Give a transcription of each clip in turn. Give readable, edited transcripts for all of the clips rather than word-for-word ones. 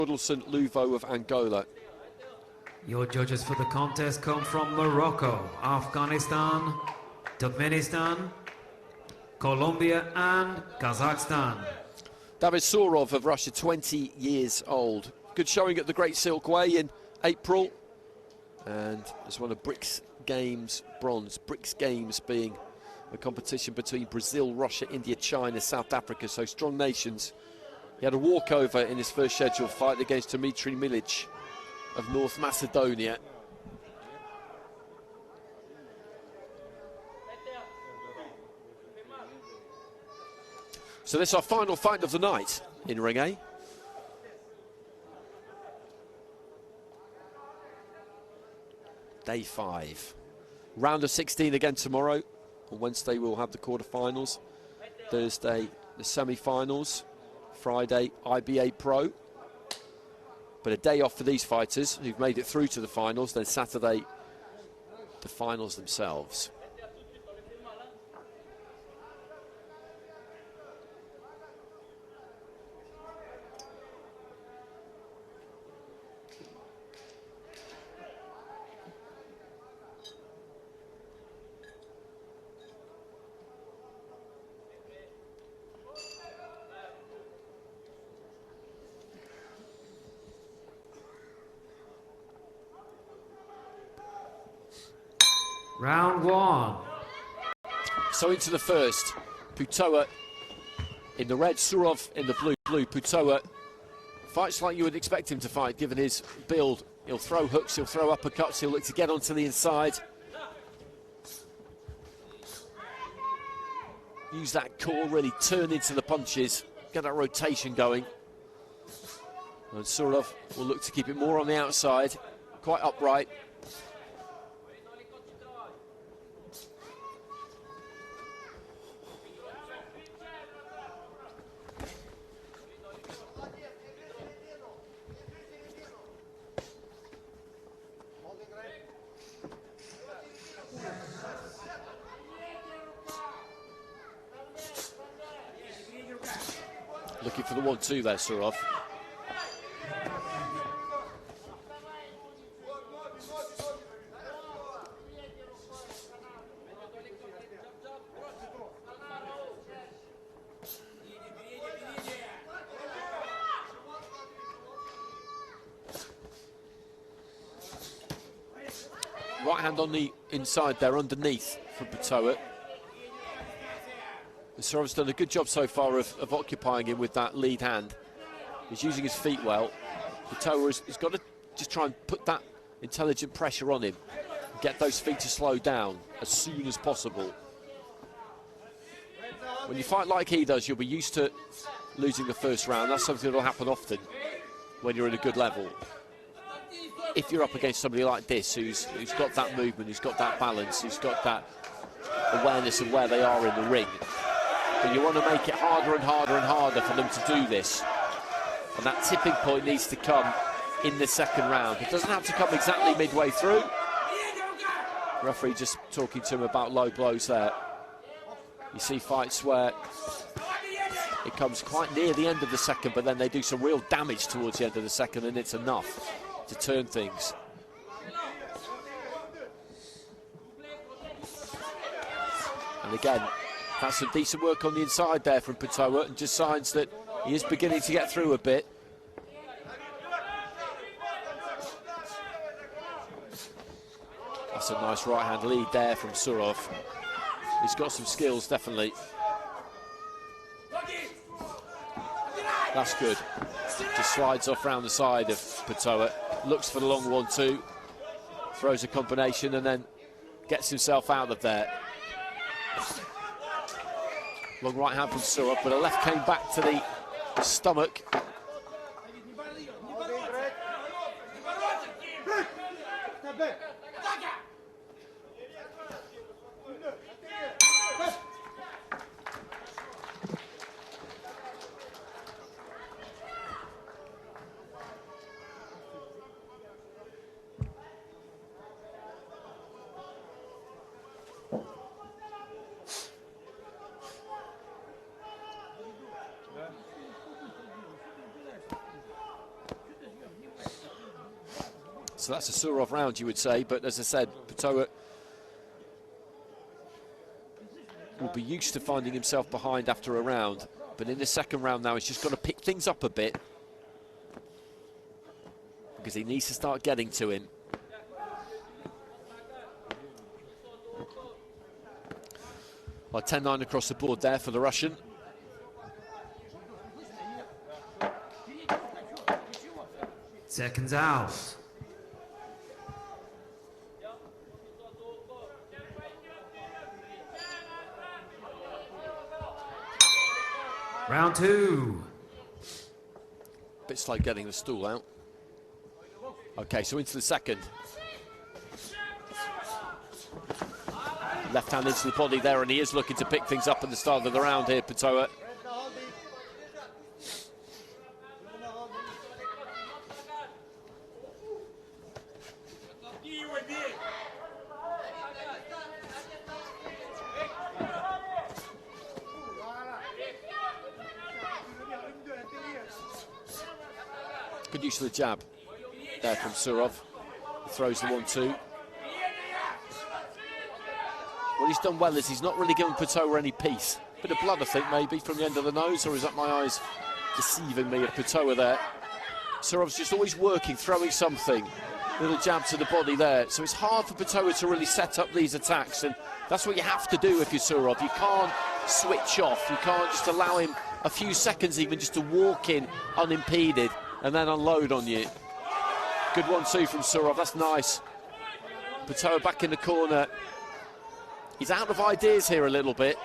St. Luvo of Angola. Your judges for the contest come from Morocco, Afghanistan, Turkmenistan, Colombia and Kazakhstan. David Surov of Russia, 20 years old. Good showing at the Great Silkway in April. And has won a BRICS Games bronze. BRICS Games being a competition between Brazil, Russia, India, China, South Africa. So strong nations. He had a walkover in his first scheduled fight against Dmitry Milic of North Macedonia. So this is our final fight of the night in Ring A. Day 5. Round of 16 again tomorrow. On Wednesday we'll have the quarterfinals. Thursday the semi-finals. Friday IBA Pro. But a day off for these fighters who've made it through to the finals. Then Saturday the finals themselves. Round 1. So into the first. Putoa in the red, Surov in the blue. Putoa fights like you would expect him to fight, given his build. He'll throw hooks, he'll throw uppercuts, he'll look to get onto the inside. Use that core, really turn into the punches, get that rotation going. And Surov will look to keep it more on the outside, quite upright. Looking for the 1-2 there, Surov. Right hand on the inside there, underneath for Putoa. Surov's done a good job so far of occupying him with that lead hand. He's using his feet well. Putoa has got to just try and put that intelligent pressure on him. Get those feet to slow down as soon as possible. When you fight like he does, you'll be used to losing the first round. That's something that will happen often when you're in a good level. If you're up against somebody like this, who's got that movement, who's got that balance, who's got that awareness of where they are in the ring. But you want to make it harder and harder and harder for them to do this. And that tipping point needs to come in the second round. It doesn't have to come exactly midway through. The referee just talking to him about low blows there. You see fights where it comes quite near the end of the second, but then they do some real damage towards the end of the second, and it's enough to turn things. And again, that's some decent work on the inside there from Putoa, and just signs that he is beginning to get through a bit. That's a nice right-hand lead there from Surov. He's got some skills, definitely. That's good. Just slides off round the side of Putoa. Looks for the long 1-2. Throws a combination and then gets himself out of there. Long right hand from Surov, but a left came back to the stomach. So that's a Surov round, you would say, but as I said, Putoa will be used to finding himself behind after a round, but in the second round now, he's just got to pick things up a bit because he needs to start getting to him. Well, 10-9 across the board there for the Russian. Seconds out. Round 2. Bit slow getting the stool out. Okay, so into the second. Left hand into the body there, and he is looking to pick things up at the start of the round here, Putoa. Good use of the jab there from Surov. He throws the 1-2. What he's done well is he's not really given Putoa any peace. Bit of blood, I think, maybe, from the end of the nose, or is that my eyes deceiving me of Putoa there? Surov's just always working, throwing something. Little jab to the body there. So it's hard for Putoa to really set up these attacks, and that's what you have to do if you're Surov. You can't switch off. You can't just allow him a few seconds even just to walk in unimpeded and then unload on you. Good 1-2 from Surov, that's nice. Putoa back in the corner. He's out of ideas here a little bit.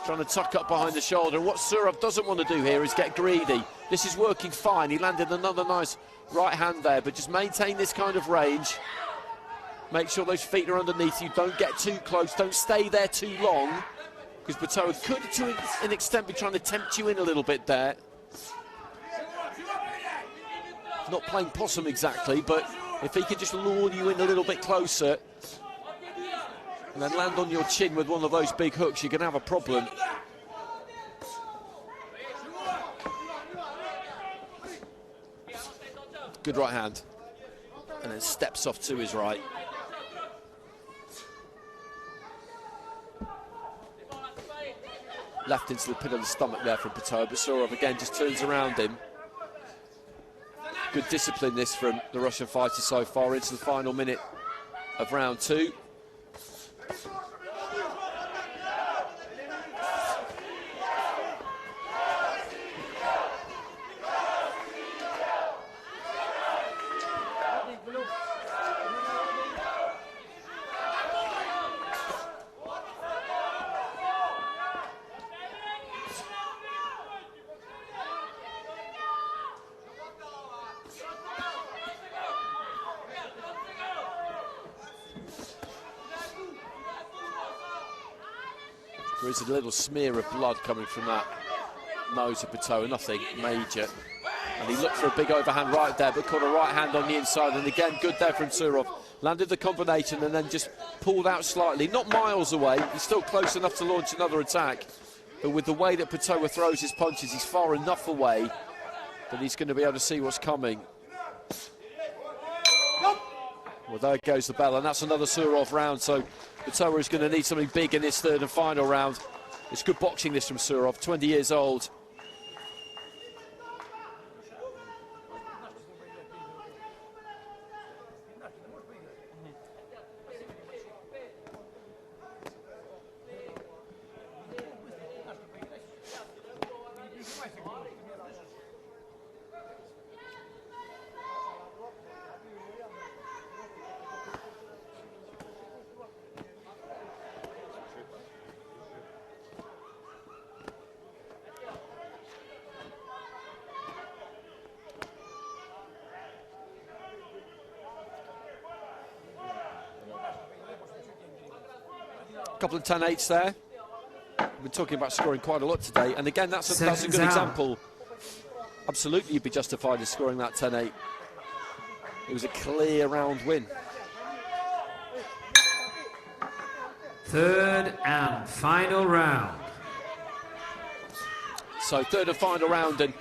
Trying to tuck up behind the shoulder. And what Surov doesn't want to do here is get greedy. This is working fine. He landed another nice right hand there, but just maintain this kind of range. Make sure those feet are underneath you. Don't get too close. Don't stay there too long, because Putoa could, to an extent, be trying to tempt you in a little bit there. Not playing possum exactly, but if he could just lure you in a little bit closer and then land on your chin with one of those big hooks, you can have a problem. Good right hand. And then steps off to his right. Left into the pit of the stomach there from Putoa, but Surov again just turns around him. Good discipline this from the Russian fighter so far into the final minute of round 2. There is a little smear of blood coming from that nose of Putoa, nothing major. And he looked for a big overhand right there, but caught a right hand on the inside. And again, good there from Surov. Landed the combination and then just pulled out slightly. Not miles away, he's still close enough to launch another attack. But with the way that Putoa throws his punches, he's far enough away that he's going to be able to see what's coming. Well, there goes the bell, and that's another Surov round, so Putoa is going to need something big in this third and final round. It's good boxing this from Surov, 20 years old. Couple of 10-8s there. We've been talking about scoring quite a lot today, and again, that's a good example. Absolutely, you'd be justified in scoring that 10-8. It was a clear round win. Third and final round. So third and final round, and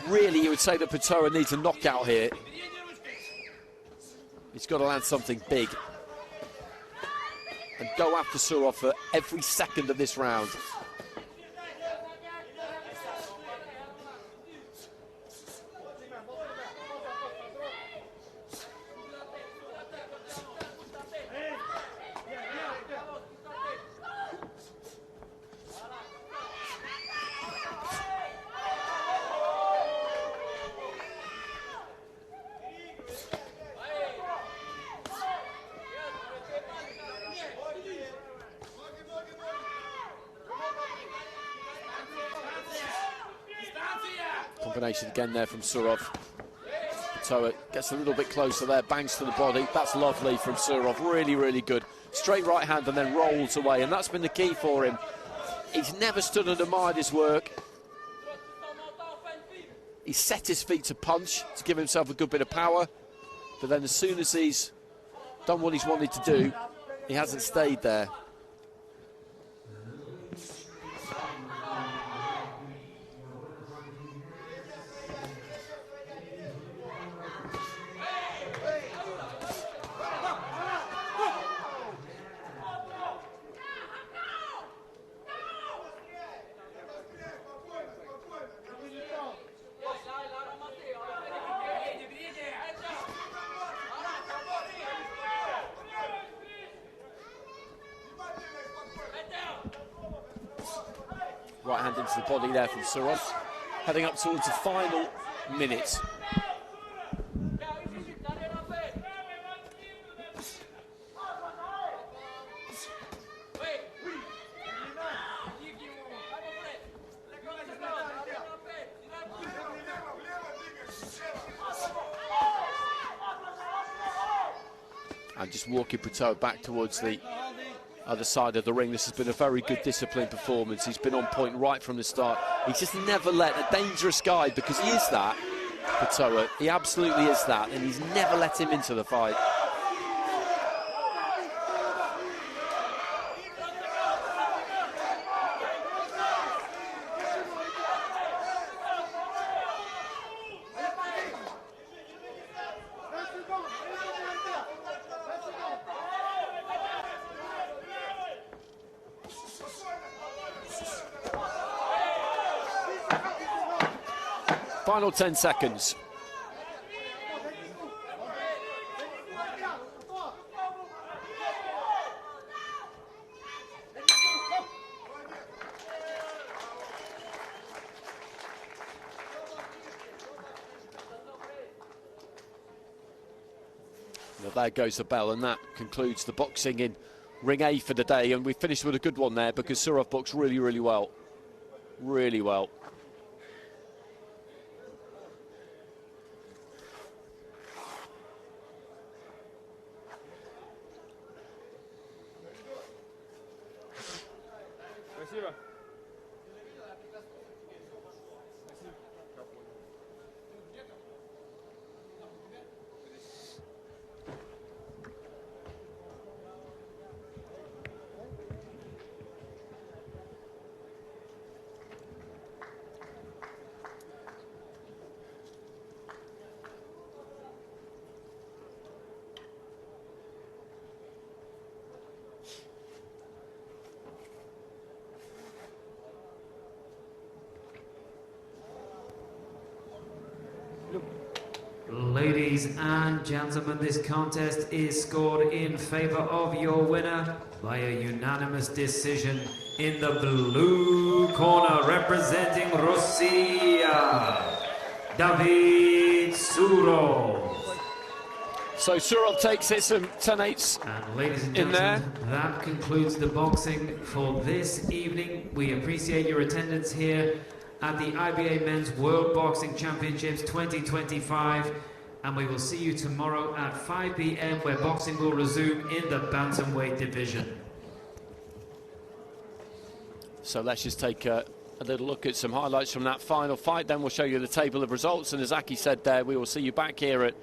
really you would say that Putoa needs a knockout here. He's got to land something big and go after Surov for every second of this round. Combination again there from Surov. Putoa gets a little bit closer there, bangs to the body. That's lovely from Surov, really, really good. Straight right hand and then rolls away, and that's been the key for him. He's never stood and admired his work. He's set his feet to punch to give himself a good bit of power, but then as soon as he's done what he's wanted to do, he hasn't stayed there. Right hand into the body there from Surov, heading up towards the final minute. And just walking Putoa back towards the other side of the ring. This has been a very good disciplined performance. He's been on point right from the start. He's just never let a dangerous guy, because he is that, Putoa. He absolutely is that, and he's never let him into the fight. Final 10 seconds. Now there goes the bell, and that concludes the boxing in Ring A for the day. And we finished with a good one there, because Surov boxed really, really well. Really well. Ladies and gentlemen, this contest is scored in favor of your winner by a unanimous decision in the blue corner, representing Russia, David Surov. So Surov takes it, some 10-8s. And ladies and gentlemen, that concludes the boxing for this evening. We appreciate your attendance here at the IBA Men's World Boxing Championships 2025, and we will see you tomorrow at 5 p.m. where boxing will resume in the bantamweight division. So let's just take a little look at some highlights from that final fight, then we'll show you the table of results, and as Aki said there, we will see you back here at